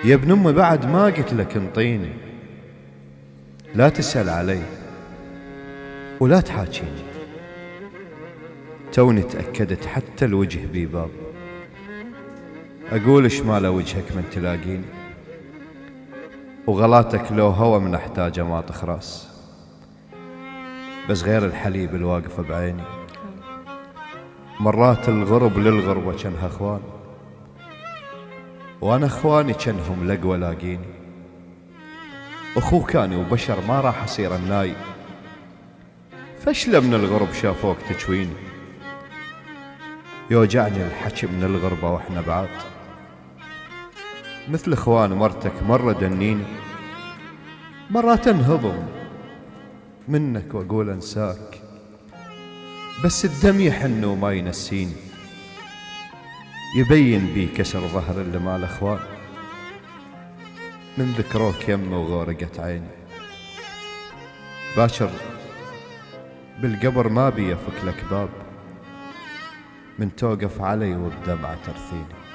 يا ابن امي بعد ما قلت لك انطيني، لا تسأل علي ولا تحاكيني. توني تأكدت حتى الوجه بي باب، أقول إيش ماله وجهك من تلاقيني، وغلاتك لو هوى من أحتاجه ما تخرس، بس غير الحليب الواقفة بعيني. مرات الغرب للغربة كانها اخوان، وانا اخواني كانهم لقوى لاقيني. اخو كاني وبشر ما راح اصير الناي، فشله من الغرب شافوك تجويني. يوجعني الحكي من الغربة واحنا بعاد، مثل اخوان مرتك مرة دنيني. مرات انهضم منك واقول انساك، بس الدم يحن وما ينسيني. يبين بي كسر ظهر اللي مال اخوان، من ذكروك يمه وغورقت عيني. باكر بالقبر ما بي افك لك باب، من توقف علي والدمعة ترثيني.